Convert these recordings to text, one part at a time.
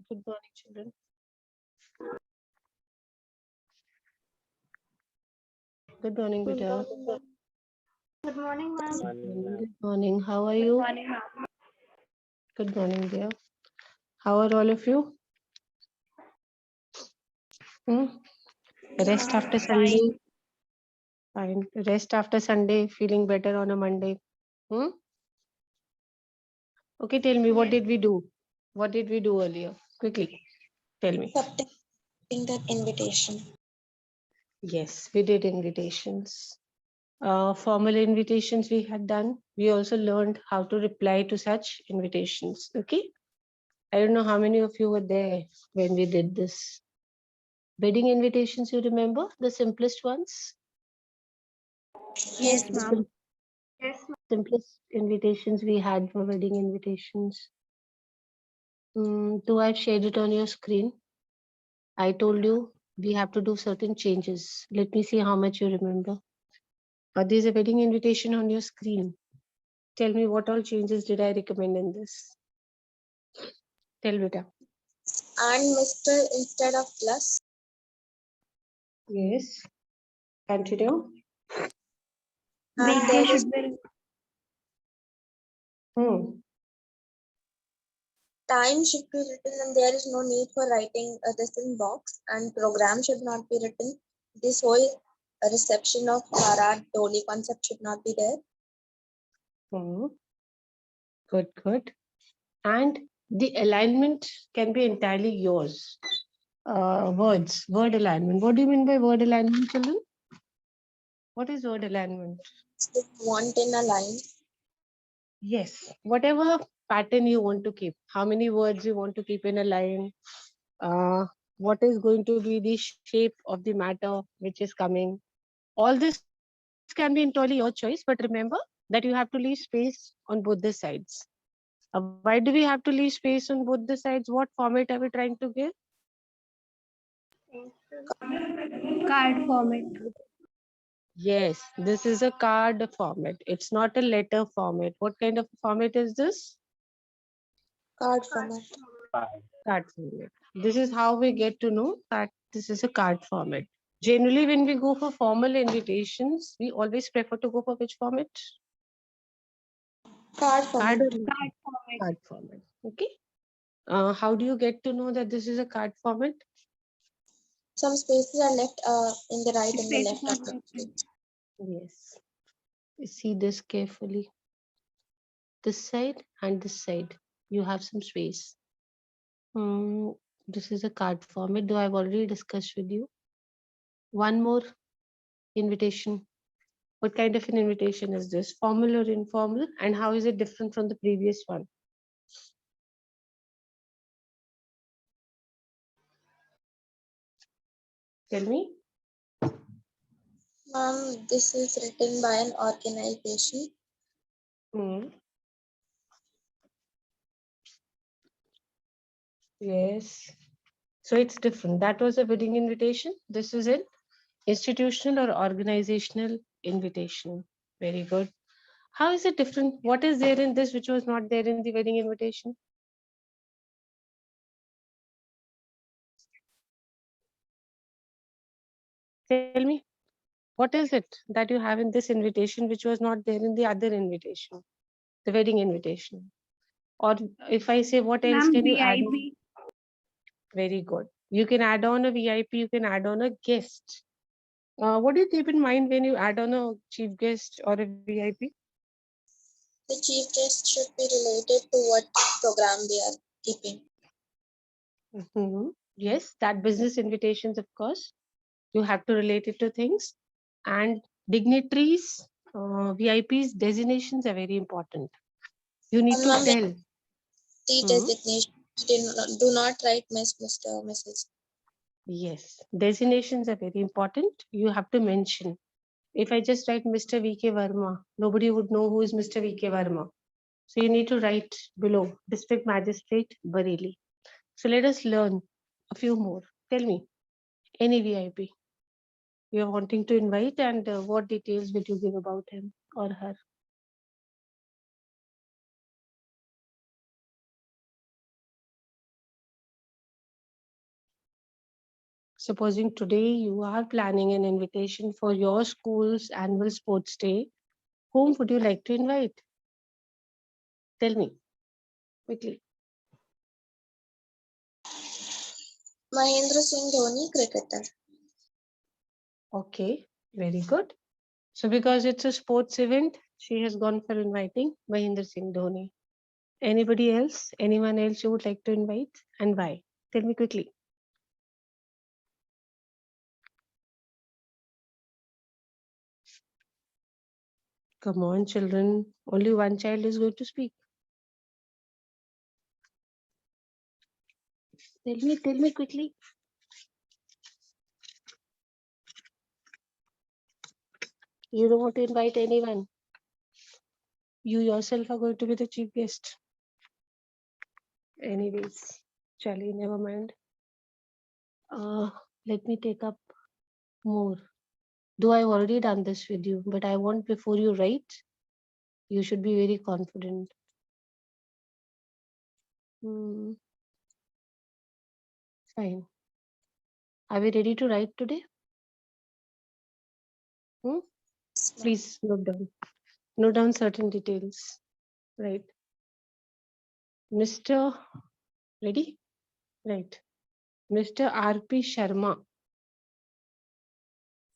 Good morning, children. Good morning, Beta. Good morning, ma'am. Good morning. How are you? Good morning, dear. How are all of you? Rest after Sunday. Fine. Rest after Sunday. Feeling better on a Monday. Okay, tell me, what did we do? What did we do earlier? Quickly, tell me. Accepting that invitation. Yes, we did invitations. Formal invitations we had done. We also learned how to reply to such invitations. Okay. I don't know how many of you were there when we did this. Wedding invitations, you remember? The simplest ones? Yes, ma'am. Simplest invitations we had for wedding invitations. Do I have shared it on your screen? I told you we have to do certain changes. Let me see how much you remember. There's a wedding invitation on your screen. Tell me what all changes did I recommend in this? Tell Vita. And Mr. instead of plus. Yes. Continue. And there is time should be written and there is no need for writing this in box, and program should not be written. This whole reception of Bharat Doli concept should not be there. Good, good. And the alignment can be entirely yours. Word alignment. What do you mean by word alignment, children? What is word alignment? So want in a line. Yes, whatever pattern you want to keep. How many words you want to keep in a line? What is going to be the shape of the matter which is coming? All this can be entirely your choice, but remember that you have to leave space on both the sides. Why do we have to leave space on both the sides? What format are we trying to give? Card format. Yes, this is a card format. It's not a letter format. What kind of format is this? Card format. Card format. This is how we get to know that this is a card format. Generally, when we go for formal invitations, we always prefer to go for which format? Card format. Card format. Okay. How do you get to know that this is a card format? Some spaces are left in the right and the left of the page. Yes. See this carefully. This side and this side. You have some space. This is a card format, though I've already discussed with you. One more invitation. What kind of an invitation is this? Formal or informal? And how is it different from the previous one? Tell me. This is written by an organization. Yes. So it's different. That was a wedding invitation. This is an institutional or organizational invitation. Very good. How is it different? What is there in this which was not there in the wedding invitation? Tell me, what is it that you have in this invitation which was not there in the other invitation, the wedding invitation? Or if I say, what else can you add on? Very good. You can add on a VIP, you can add on a guest. What do you keep in mind when you add on a chief guest or a VIP? The chief guest should be related to what program they are keeping. Yes, that business invitations, of course. You have to relate it to things. And dignitaries, VIPs, designations are very important. You need to tell. The designation. Do not write Mr. or Mrs. Yes, designations are very important. You have to mention. If I just write Mr. V.K. Verma, nobody would know who is Mr. V.K. Verma. So you need to write below District Magistrate Bareilly. So let us learn a few more. Tell me, any VIP you are wanting to invite, and what details will you give about him or her? Supposing today you are planning an invitation for your school's annual sports day, whom would you like to invite? Tell me quickly. Mahendra Singh Dhoni, cricketer. Okay, very good. So because it's a sports event, she has gone for inviting Mahendra Singh Dhoni. Anybody else? Anyone else you would like to invite and why? Tell me quickly. Come on, children. Only one child is going to speak. Tell me quickly. You don't want to invite anyone. You yourself are going to be the chief guest. Anyways, Charlie, never mind. Let me take up more. Though I've already done this with you, but I want before you write, you should be very confident. Fine. Are we ready to write today? Please note down. Note down certain details. Right. Mr. Ready? Right. Mr. R.P. Sharma.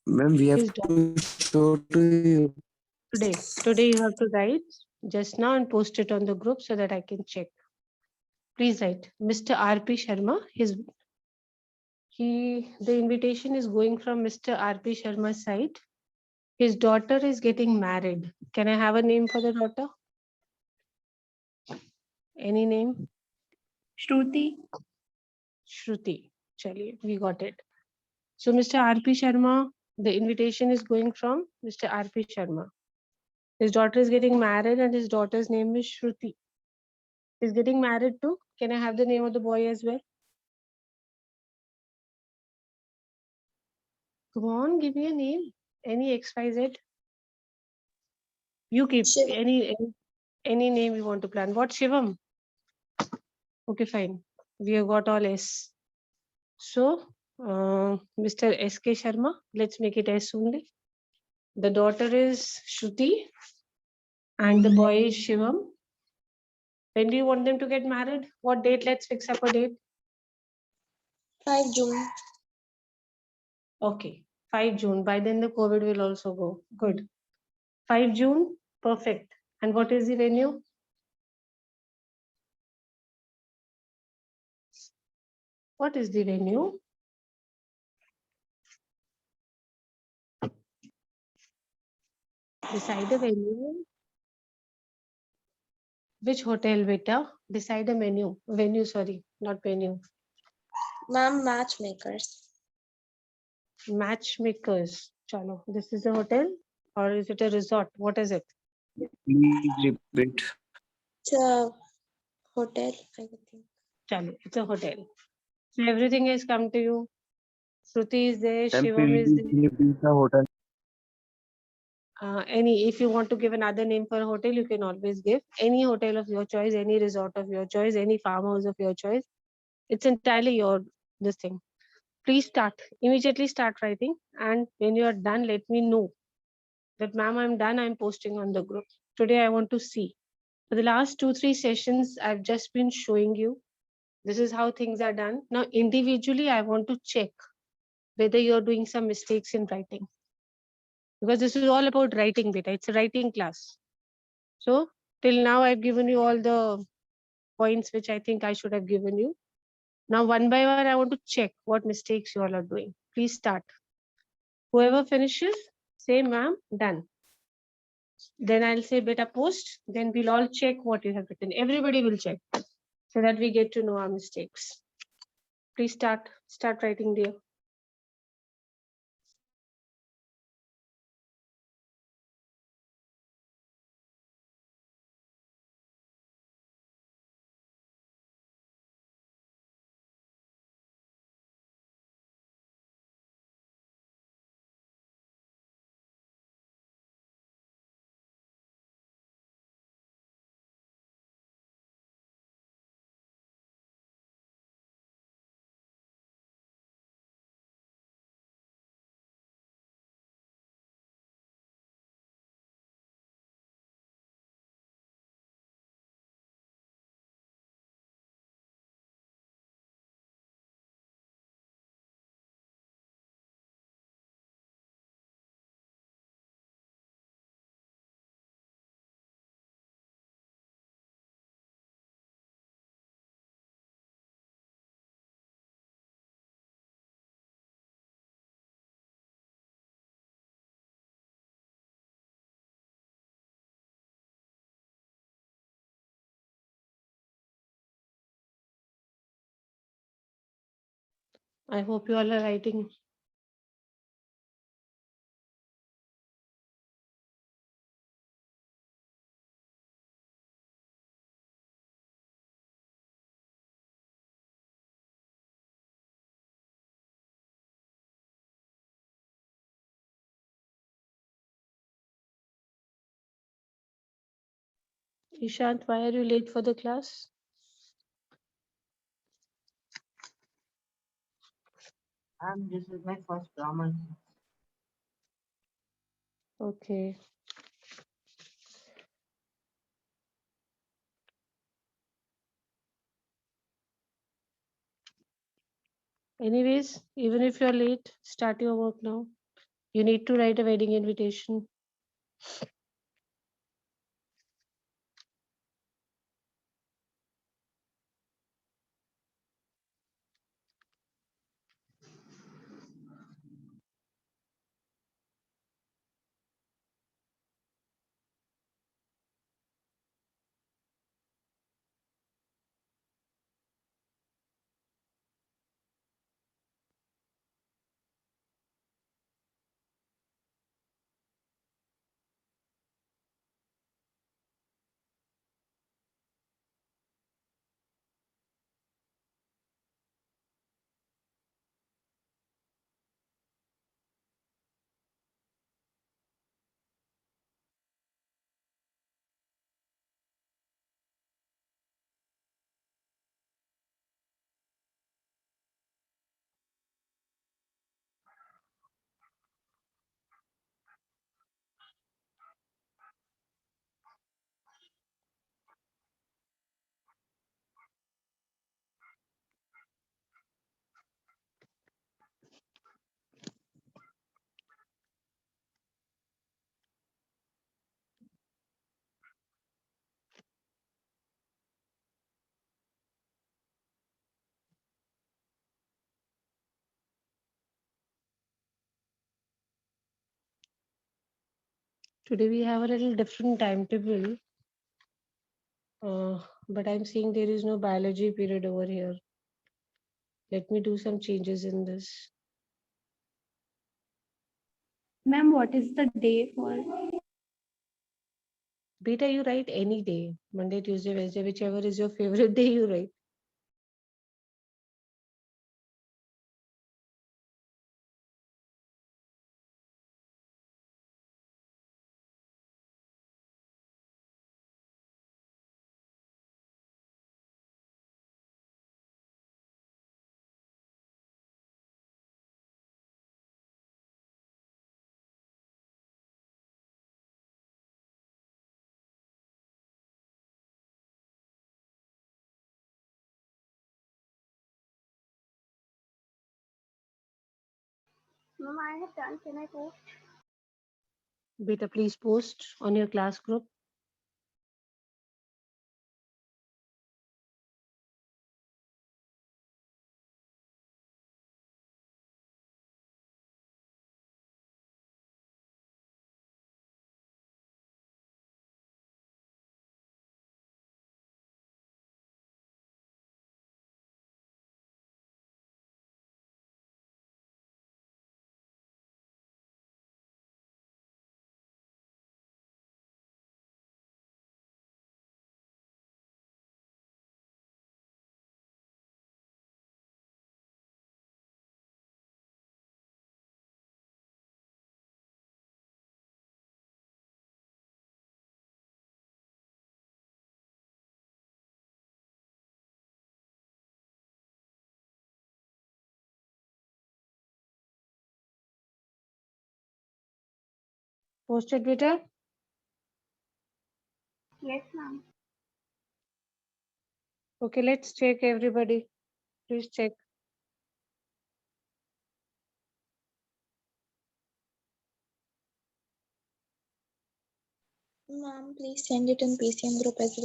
Ma'am, we have His to show to you. Today you have to write just now and post it on the group so that I can check. Please write. Mr. R.P. Sharma. The invitation is going from Mr. R.P. Sharma's side. His daughter is getting married. Can I have a name for the daughter? Any name? Shruti. Shruti. Chaliye, we got it. So Mr. R.P. Sharma, the invitation is going from Mr. R.P. Sharma. His daughter is getting married and his daughter's name is Shruti. He's getting married to, can I have the name of the boy as well? Come on, give me a name. Any XYZ. You keep Shivam. any name you want to plan. What, Shivam? Okay, fine. We have got all S. So, Mr. S.K. Sharma, let's make it S only. The daughter is Shruti and the boy is Shivam. When do you want them to get married? What date? Let's fix up a date. 5 June. Okay, 5 June. By then the COVID will also go. Good. 5 June, perfect. And what is the venue? What is the venue? Decide the venue. Which hotel, beta? Decide a menu. Venue, sorry, not venue. Ma'am, matchmakers. Matchmakers. Chalo, this is a hotel or is it a resort? What is it? Please repeat. It's a hotel, I would think. Chalo, it's a hotel. So everything has come to you. Shruti is there, Ma'am, Shivam is please there. repeat the hotel. If you want to give another name for a hotel, you can always give any hotel of your choice, any resort of your choice, any farmhouse of your choice. It's entirely your this thing. Please immediately start writing, and when you are done, let me know that ma'am, I'm done. I'm posting on the group. Today I want to see. For the last 2-3 sessions, I've just been showing you this is how things are done. Now individually, I want to check whether you're doing some mistakes in writing, because this is all about writing beta. It's a writing class. So till now I've given you all the points which I think I should have given you. Now one by one I want to check what mistakes you all are doing. Please start. Whoever finishes, say ma'am, done. Then I'll say beta post. Then we'll all check what you have written. Everybody will check so that we get to know our mistakes. Please start writing, dear. I hope you all are writing. Ishant, why are you late for the class? This is my first grammar. Okay. Anyways, even if you're late, start your work now. You need to write a wedding invitation. Today we have a little different timetable. But I'm seeing there is no biology period over here. Let me do some changes in this. Ma'am, what is the day for? Beta, you write any day, Monday, Tuesday, Wednesday, whichever is your favorite day, you write. Ma'am, I have done. Can I post? Beta, please post on your class group. Posted, Beta? Yes, ma'am. Okay, let's check everybody. Please check. Ma'am, please send it in PCM group as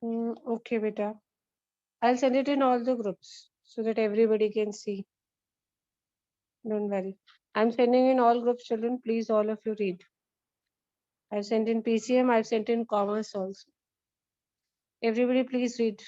well. Okay, Beta. I'll send it in all the groups so that everybody can see. Don't worry. I'm sending in all groups, children. Please, all of you read. I've sent in PCM, I've sent in commerce also. Everybody, please read.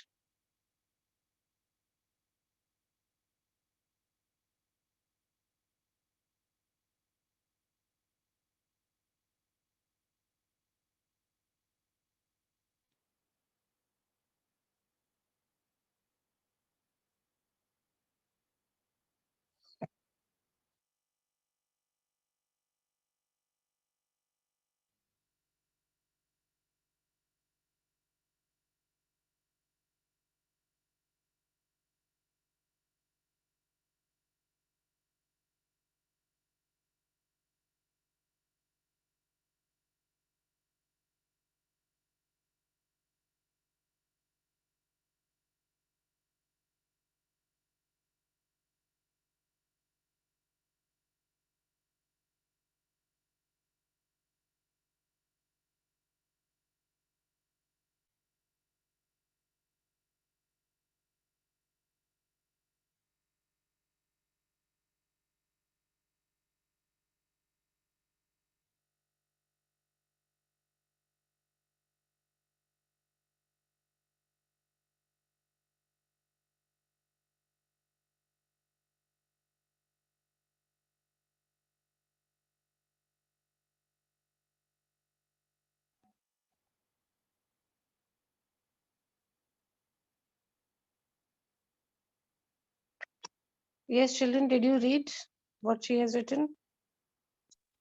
Yes, children, did you read what she has written?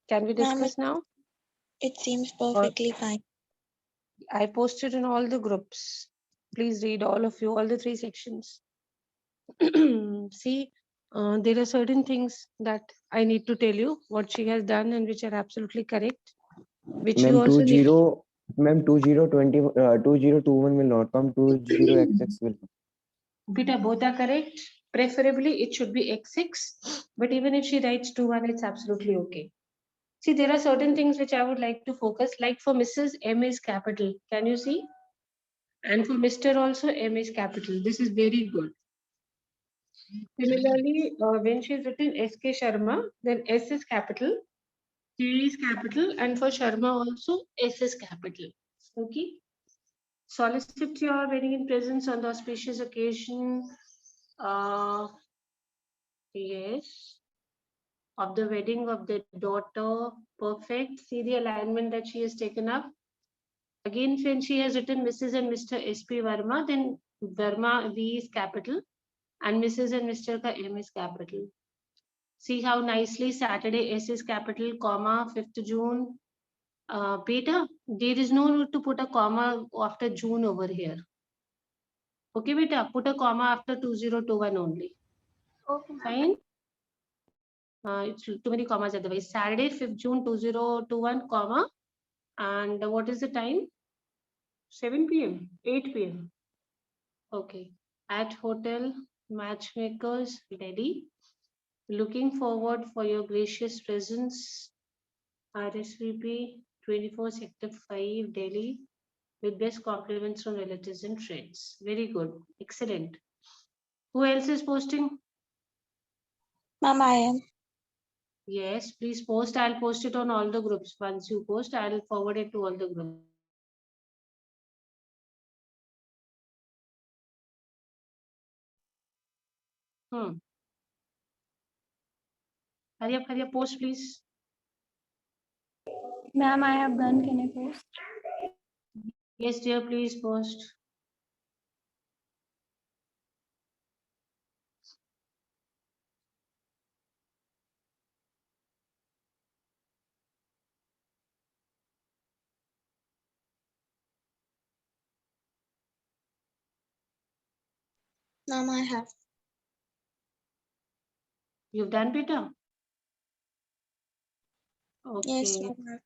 Can we Ma'am, discuss now? it seems Or perfectly fine. I posted in all the groups. Please read all of you, all the 3 sections. See, there are certain things that I need to tell you what she has done and which are absolutely correct, which you Ma'am, also need. 2021 will not come. 20XX will come. Beta, both are correct. Preferably, it should be X6, but even if she writes 2-1, it's absolutely okay. See, there are certain things which I would like to focus, like for Mrs. M is capital. Can you see? And for Mr. also, M is capital. This is very good. Similarly, when she's written SK Sharma, then S is capital, K is capital, and for Sharma also, S is capital. Okay. Solicit your wedding in presence on the auspicious occasion. Yes. Of the wedding of the daughter. Perfect. See the alignment that she has taken up. Again, when she has written Mrs. and Mr. S.P. Verma, then Verma V is capital and Mrs. and Mr. ka M is capital. See how nicely Saturday S is capital, comma, 5th June. Beta, there is no need to put a comma after June over here. Okay, beta, put a comma after 2021 only. Okay, ma'am. Fine. It's too many commas otherwise. Saturday, 5th June 2021, comma. And what is the time? 7 p.m., 8 p.m. Okay. At Hotel Matchmakers, Delhi. Looking forward for your gracious presence. RSVP 24 Sector 5, Delhi. With best compliments from relatives and friends. Very good. Excellent. Who else is posting? Ma'am, I am. Yes, please post. I'll post it on all the groups. Once you post, I'll forward it to all the groups. Hurry up, post, please. Ma'am, I have done. Can I post? Yes, dear, please post. Ma'am, I have. You've done, Peter? Yes, Okay, ma'am.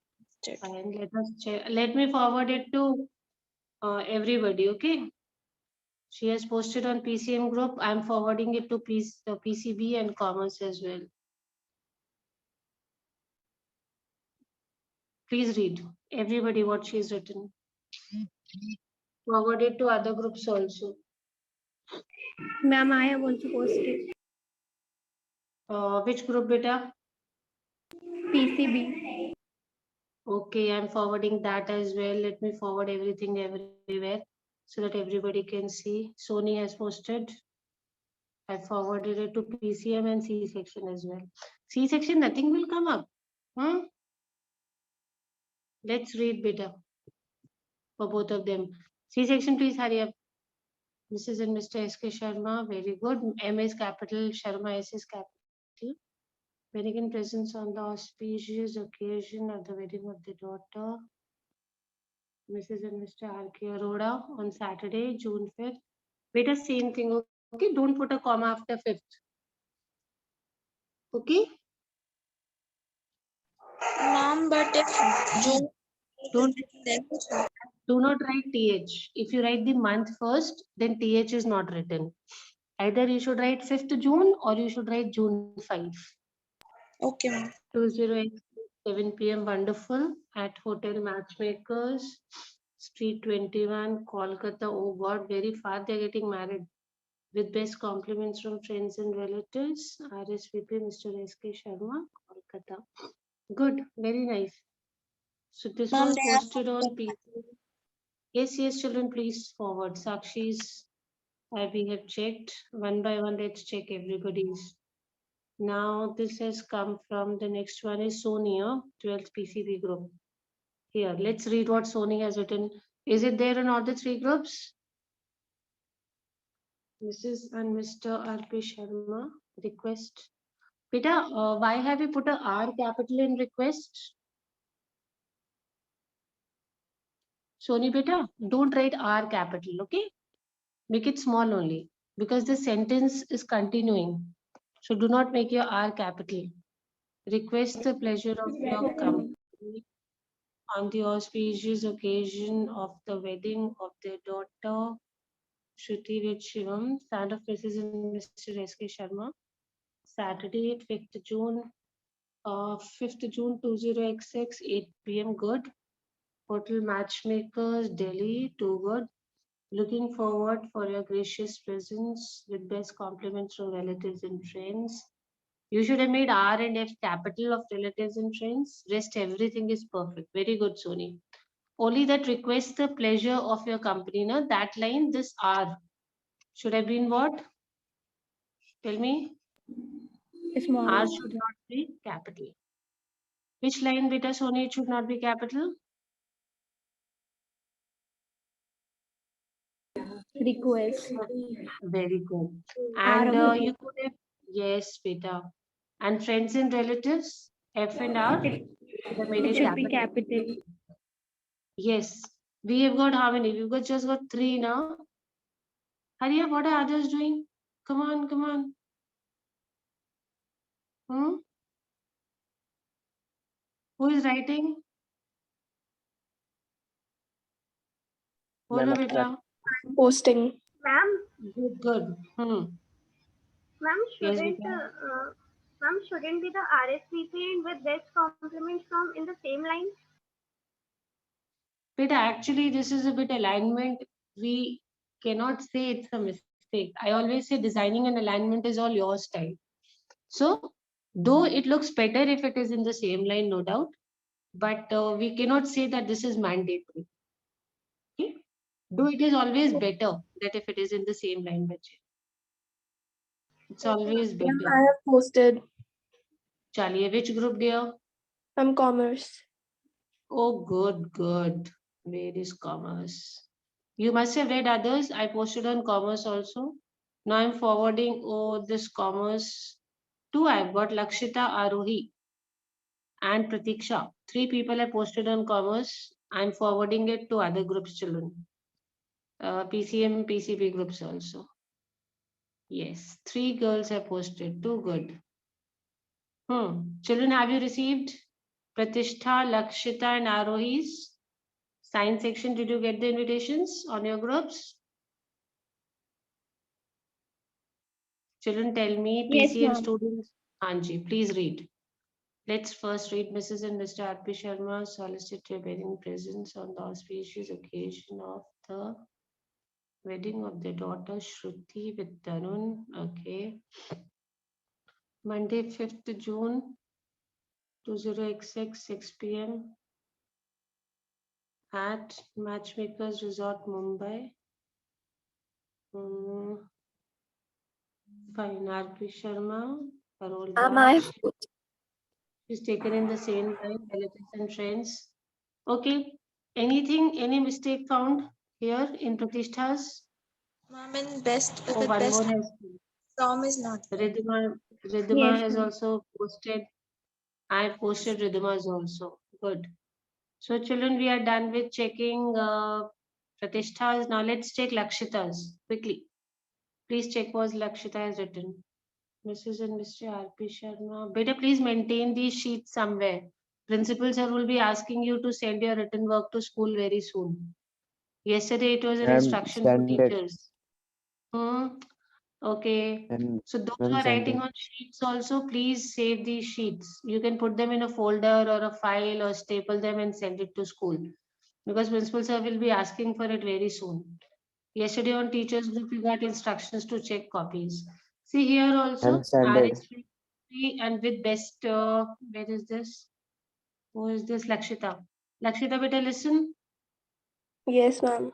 fine. Let us check. Let me forward it to everybody, okay? She has posted on PCM group. I'm forwarding it to PCB and commerce as well. Please read everybody what she's written. Forward it to other groups also. Ma'am, I have also posted. Which group, beta? PCB. Okay, I'm forwarding that as well. Let me forward everything everywhere so that everybody can see. Sony has posted. I forwarded it to PCM and C section as well. C section, nothing will come up. Let's read beta for both of them. C section, please hurry up. Mrs. and Mr. S.K. Sharma, very good. M is capital, Sharma S is capital. Wedding in presence on the auspicious occasion of the wedding of the daughter. Mrs. and Mr. R.K. Arora on Saturday, June 5th. Beta, same thing, okay? Don't put a comma after 5th. Okay? Ma'am, but if June Don't then do not write TH. If you write the month first, then TH is not written. Either you should write 5th June or you should write June 5. okay, ma'am. 20 7 p.m. Wonderful at Hotel Matchmakers, Street 21, Kolkata. Oh God, very far they're getting married. With best compliments from friends and relatives. RSVP Mr. S.K. Sharma, Kolkata. Good, very nice. So this Ma'am, was they have posted on PC. Yes, children, please forward. Sakshi's, we have checked one by one. Let's check everybody's. Now this has come from the next one is Sonia, 12th PCB group. Here, let's read what Sony has written. Is it there in all the 3 groups? Mrs. and Mr. R.P. Sharma, request. Beta, why have you put a R capital in request? Sony beta, don't write R capital, okay? Make it small only because the sentence is continuing. So do not make your R capital. Request the pleasure of your company on the auspicious occasion of the wedding of their daughter, Shruti with Shivam, son of Mrs. and Mr. S.K. Sharma, Saturday, 5th June, 5th June 20XX, 8 p.m. Good. Hotel Matchmakers, Delhi, too good. Looking forward for your gracious presence with best compliments from relatives and friends. You should have made R and F capital of relatives and friends. Rest everything is perfect. Very good, Sony. Only that request the pleasure of your company. Na? That line, this R should have been what? Tell me. Small. R should not be capital. Which line, beta Sony, it should not be capital? Request. Very good. R And over you here. could have, yes, beta. And friends and relatives, F and R, It, should have made it it should be capital. capital. Yes. We have got how many? We've got just got 3 now. Hurry up, what are others doing? Come on, come on. Hmm? Who is writing? Bolo Ma'am, beta. Posting. Ma'am, Good, good. ma'am, Yes, shouldn't beta. ma'am, shouldn't be the RSVP with best compliments from in the same line? Beta, actually, this is a bit alignment. We cannot say it's a mistake. I always say designing an alignment is all your style. So, though it looks better if it is in the same line, no doubt, but we cannot say that this is mandatory. Okay? Though it is always better that if it is in the same line, Bache. It's always Ma'am, better. I have posted. Chaliye, which group, dear? I'm commerce. Oh, good, good. Where is commerce? You must have read others. I posted on commerce also. Now I'm forwarding this commerce too. I've got Lakshita, Arohi, and Pratiksha. 3 people I posted on commerce. I'm forwarding it to other groups, children. PCM, PCB groups also. Yes, 3 girls have posted. Too good. Children, have you received Pratishtha, Lakshita, and Arohi's science section? Did you get the invitations on your groups? Children, tell me, Yes, PCM ma'am. students, Anji, please read. Let's first read Mrs. and Mr. R.P. Sharma solicit your bearing presence on the auspicious occasion of the wedding of their daughter Shruti with Tarun. Okay. Monday, 5th June, 20XX, 6 p.m. at Matchmakers Resort, Mumbai. Fine, R.P. Sharma, Parole I batch. Is taken in the same line, relatives and friends. Okay. Anything, any mistake found here in Pratishthas? Ma'am, in best Oh, with one best more has from is not there. Ridhima Yes, has ma'am. also posted. I posted Ridhima's also. Good. So children, we are done with checking Pratishthas. Now let's check Lakshita's quickly. Please check what Lakshita has written. Mrs. and Mr. R.P. Sharma. Better please maintain these sheets somewhere. Principal sir will be asking you to send your written work to school very soon. Yesterday it was an Ma'am, instruction for send it. teachers. Okay. And So those who ma'am, are send writing it. on sheets also, please save these sheets. You can put them in a folder or a file or staple them and send it to school. Because principal sir will be asking for it very soon. Yesterday on teachers group, we got instructions to check copies. See here also, Ma'am, send it. RSVP and with best, where is this? Who is this? Lakshita. Lakshita, beta, listen. Yes, ma'am.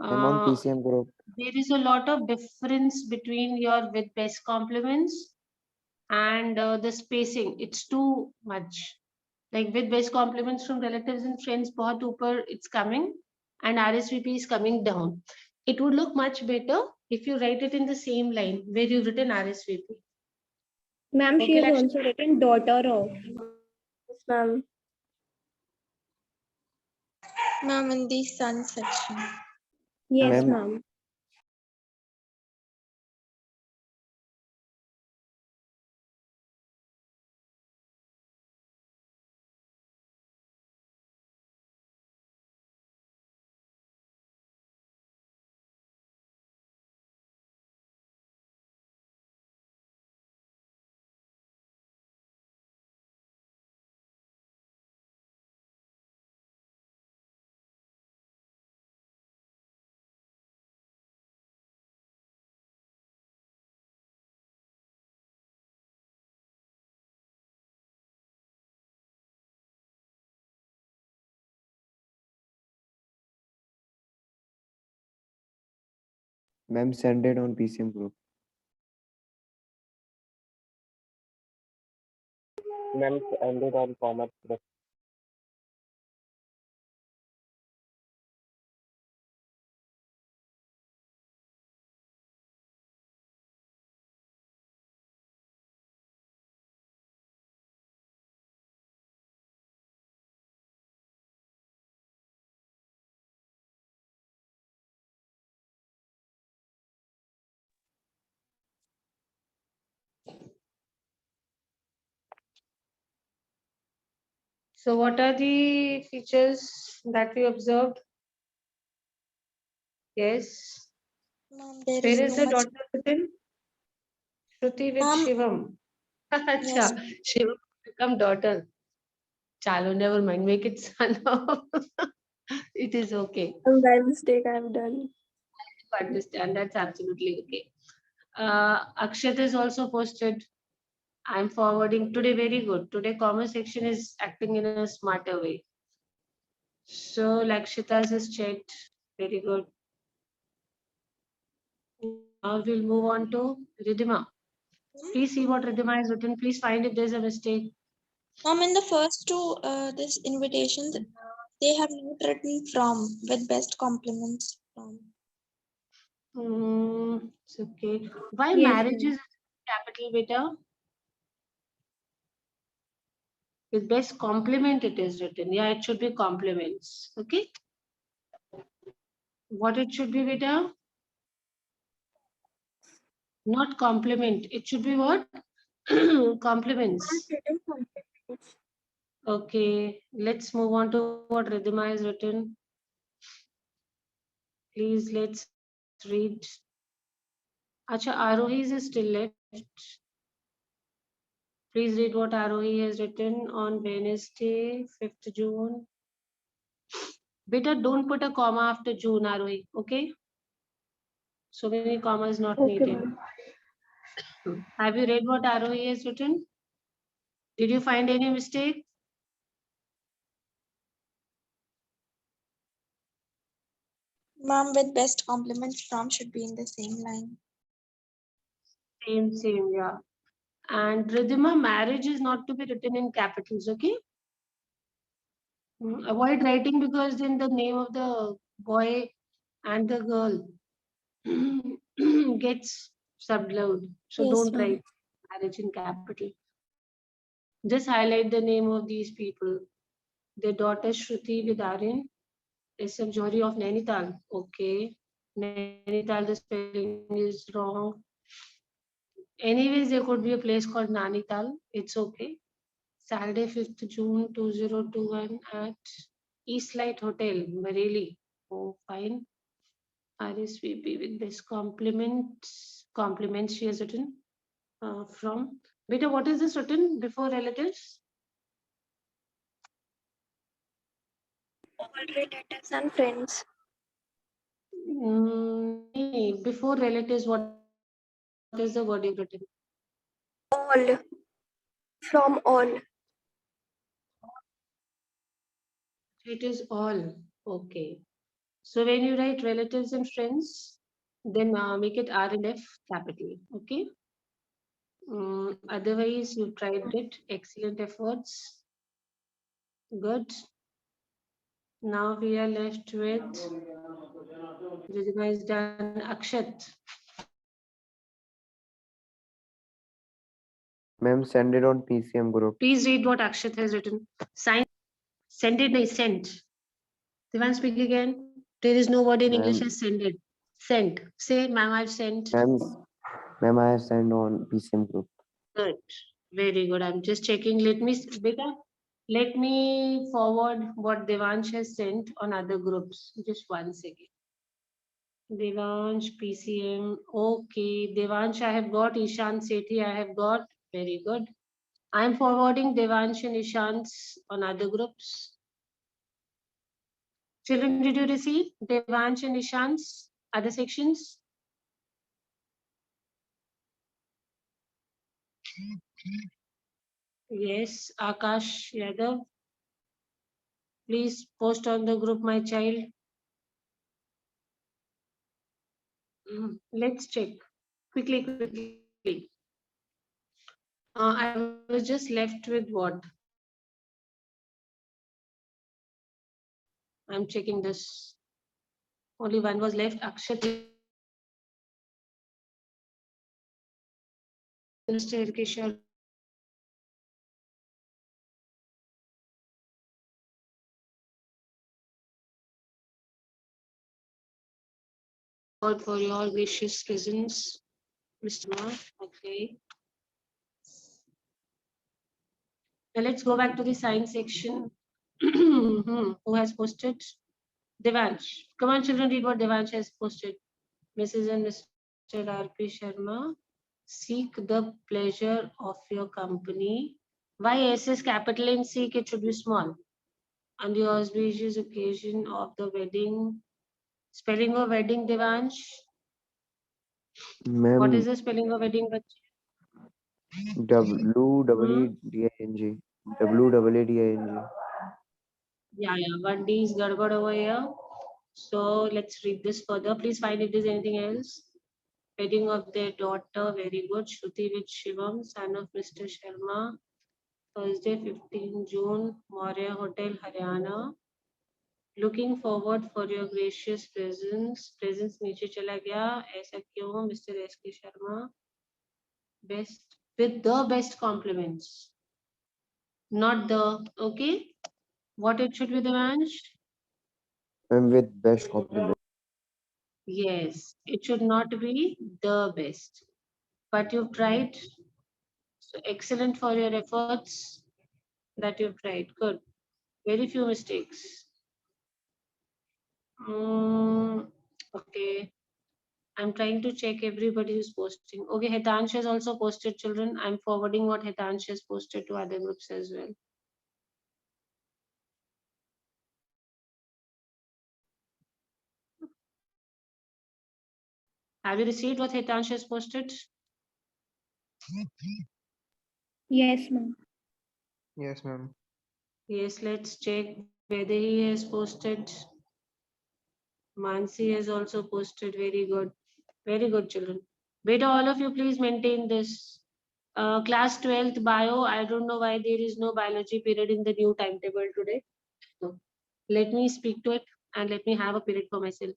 I'm on Uh, PCM group. there is a lot of difference between your with best compliments and the spacing. It's too much. Like with best compliments from relatives and friends, bahut upar it's coming, and RSVP is coming down. It would look much better if you write it in the same line where you've written RSVP. Ma'am, she Okay, has Lakshmi? also written daughter of. Yes, ma'am. Ma'am, in the son section. Yes, Ma'am, ma'am. ma'am, send it on PCM group. Ma'am, ended on commerce. So what are the features that we observed? Yes. Ma'am, there Where is is no the much. daughter written? Shruti with Ma'am, Shivam. yes. Acha, Shivam become daughter. Chalo, never mind. Make it son. It is okay. By mistake, I've done. Understand. That's absolutely okay. Akshat is also posted. I'm forwarding today. Very good. Today, commerce section is acting in a smarter way. So, Lakshita's is checked. Very good. Now we'll move on to Ridhima. Please see what Ridhima has written. Please find if there's a mistake. Ma'am, in the first two, this invitations, they have not written from with best compliments from. It's okay. Why Yes, marriage ma'am. is capital beta? With best compliment it is written. Yeah, it should be compliments. Okay. What it should be beta? Not compliment. It should be what? Compliments. Okay. Let's move on to what Ridhima has written. Please let's read. Acha, Arohi's is still left. Please read what Arohi has written on Wednesday, 5th June. Beta, don't put a comma after June, Arohi. Okay. So many commas not Okay, needed. ma'am. Have you read what Arohi has written? Did you find any mistake? Ma'am, with best compliments from should be in the same line. Same, yeah. And Ridhima, marriage is not to be written in capitals, okay? Avoid writing because then the name of the boy and the girl gets subload. So Yes, don't ma'am. write marriage in capital. Just highlight the name of these people. Their daughter Shruti with Aryan is Sanjori of Nainital. Okay. Nainital, the spelling is wrong. Anyways, there could be a place called Nainital. It's okay. Saturday, 5th June 2021 at Eastlight Hotel, Bareilly. Oh, fine. RSVP with this compliments she has written from. Beta, what is this written before relatives? All relatives and friends. Before relatives, what is the word you've written? All. From all. It is all. Okay. So when you write relatives and friends, then make it R and F capital. Okay. Otherwise, you tried it. Excellent efforts. Good. Now we are left with Rizima is done. Akshat. Ma'am, send it on PCM group. Please read what Akshat has written. Sign. Send it. Sent. Divan, speak again. There is no word in English Ma'am. as send it. Sent. Say, ma'am, I've sent. Ma'am, I have sent on PCM group. Good. Very good. I'm just checking. Beta, let me forward what Devansh has sent on other groups. Just 1 second. Devansh, PCM. Okay. Devansh, I have got. Ishan Sethi, I have got. Very good. I'm forwarding Devansh and Ishan's on other groups. Children, did you receive Devansh and Ishan's other sections? Yes, Akash Yadav. Please post on the group, my child. Let's check quickly. I was just left with what? I'm checking this. Only one was left. Akshat. Mr. Kishore. God for your gracious presence, Mr. Ma. Okay. Now let's go back to the science section. Who has posted? Devansh. Come on, children, read what Devansh has posted. Mrs. and Mr. R.P. Sharma, seek the pleasure of your company. Why S is capital and seek it should be small? On the auspicious occasion of the wedding. Spelling of wedding, Devansh. What Ma'am, is the spelling of wedding? WWDING. WWDING. Yeah, one D is garbad over here. So let's read this further. Please find if there's anything else. Wedding of their daughter, very good. Shruti with Shivam, son of Mr. Sharma. Thursday, 15 June, Maurya Hotel, Haryana. Looking forward for your gracious presence. Presence नीचे चला गया. ऐसा क्यों, Mr. S.K. Sharma? Best with the best compliments, not the. Okay. What it should be, Devansh? Ma'am, with best compliment. Yes, it should not be the best, but you've tried. So excellent for your efforts that you've tried. Good. Very few mistakes. Okay. I'm trying to check everybody who's posting. Okay, Hitansh has also posted, children. I'm forwarding what Hitansh has posted to other groups as well. Have you received what Hitansh has posted? Yes, ma'am. Yes, ma'am. Yes, let's check whether he has posted. Mansi has also posted. Very good. Very good, children. Beta, all of you, please maintain this. Class 12th bio. I don't know why there is no biology period in the new timetable today. So let me speak to it and let me have a period for myself.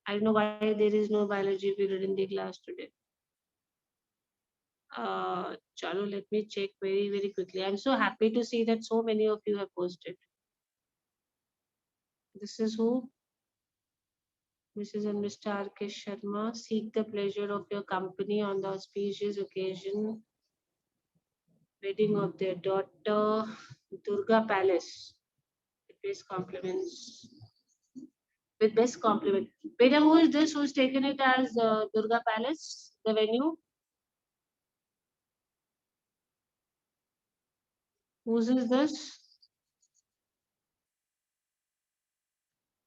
I don't know why there is no biology period in the class today. Chalo, let me check very quickly. I'm so happy to see that so many of you have posted. This is who? Mrs. and Mr. R.K. Sharma. Seek the pleasure of your company on the auspicious occasion. Wedding of their daughter, Durga Palace. With best compliments. With best compliment. Beta, who is this? Who's taken it as Durga Palace, the venue? Whose is this?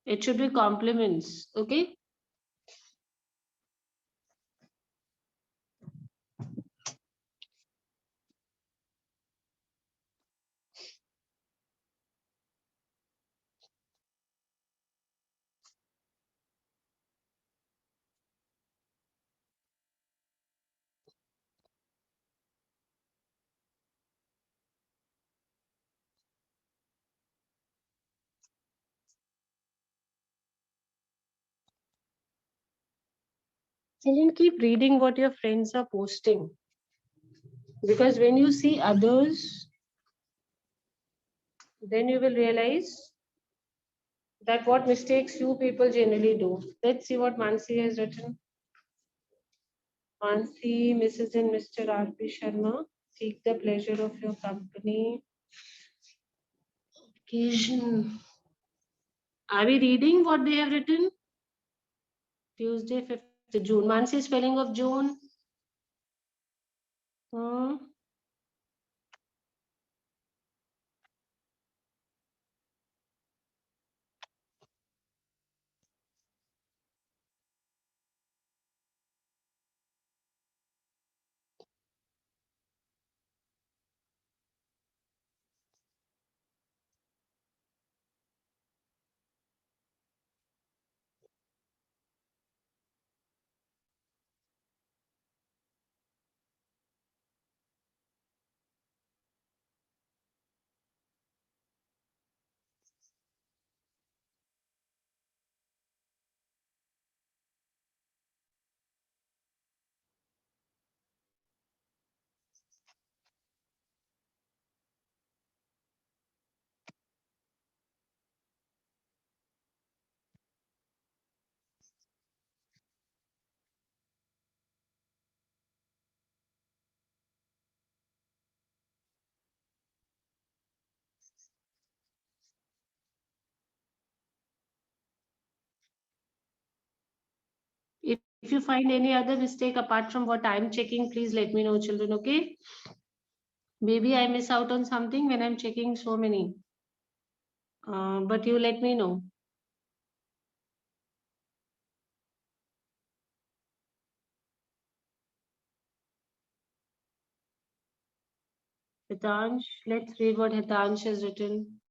It should be compliments. Okay. Children, keep reading what your friends are posting. Because when you see others, then you will realize that what mistakes you people generally do. Let's see what Mansi has written. Mansi, Mrs. and Mr. R.P. Sharma, seek the pleasure of your company. Occasion. Are we reading what they have written? Tuesday, 5th June. Mansi, spelling of June. Hmm. If you find any other mistake apart from what I'm checking, please let me know, children, okay? Maybe I miss out on something when I'm checking so many. But you let me know. Hitansh, let's read what Hitansh has written.